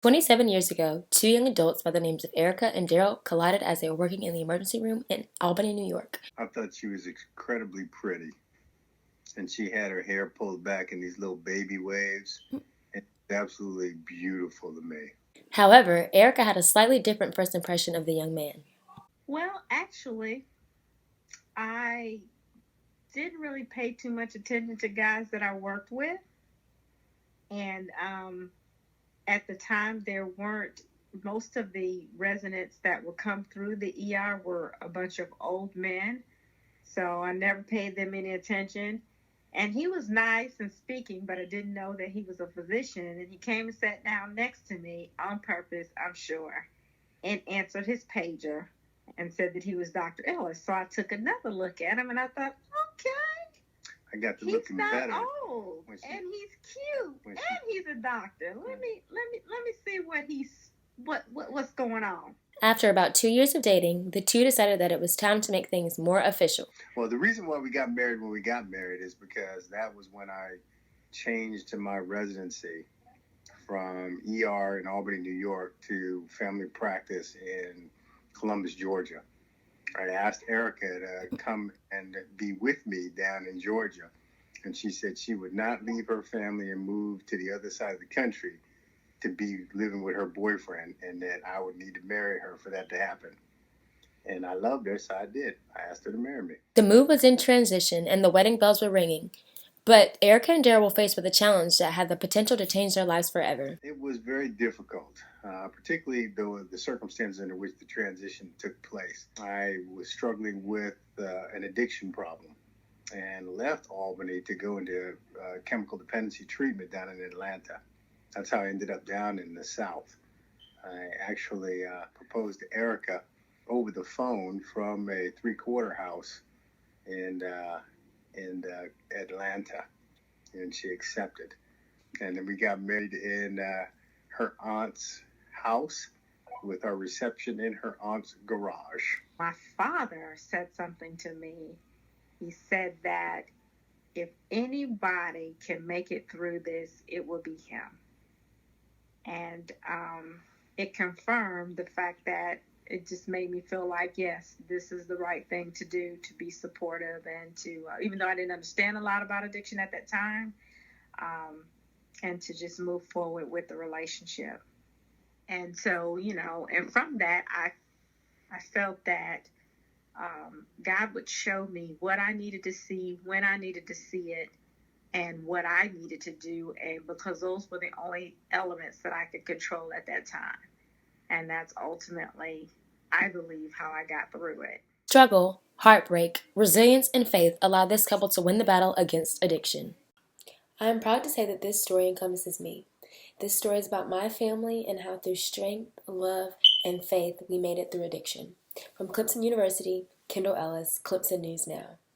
27 years ago, two young adults by the names of Erica and Daryl collided as they were working in the emergency room in Albany, New York. I thought she was incredibly pretty, and she had her hair pulled back in these little baby waves. It's absolutely beautiful to me. However, Erica had a slightly different first impression of the young man. Well, actually, I didn't really pay too much attention to guys that I worked with. And at the time, there weren't, most of the residents that would come through the ER were a bunch of old men. So I never paid them any attention. And he was nice and speaking, but I didn't know that he was a physician. And he came and sat down next to me on purpose, I'm sure, and answered his pager and said that he was Dr. Ellis. So I took another look at him and I thought, okay, I got to he's looking not better. old, and he's cute, and he's a doctor. Let me see what's going on. After about 2 years of dating, the two decided that it was time to make things more official. Well, the reason why we got married when we got married is because that was when I changed to my residency from ER in Albany, New York to family practice in Columbus, Georgia. I asked Erica to come and be with me down in Georgia, and she said she would not leave her family and move to the other side of the country to be living with her boyfriend, and that I would need to marry her for that to happen. And I loved her, so I did. I asked her to marry me. The move was in transition and the wedding bells were ringing. But Erica and Daryl were faced with a challenge that had the potential to change their lives forever. It was very difficult, particularly the circumstances under which the transition took place. I was struggling with an addiction problem and left Albany to go into chemical dependency treatment down in Atlanta. That's how I ended up down in the South. I actually proposed to Erica over the phone from a three-quarter house in Atlanta, and she accepted. And then we got married in her aunt's house with our reception in her aunt's garage. My father said something to me. He said that if anybody can make it through this, it will be him. And it confirmed the fact that it just made me feel like, yes, this is the right thing to do, to be supportive and to, even though I didn't understand a lot about addiction at that time, and to just move forward with the relationship. And so, and from that, I felt that God would show me what I needed to see, when I needed to see it, and what I needed to do, and because those were the only elements that I could control at that time. And that's ultimately, I believe, how I got through it. Struggle, heartbreak, resilience, and faith allowed this couple to win the battle against addiction. I am proud to say that this story encompasses me. This story is about my family and how through strength, love, and faith we made it through addiction. From Clemson University, Kendall Ellis, Clemson News Now.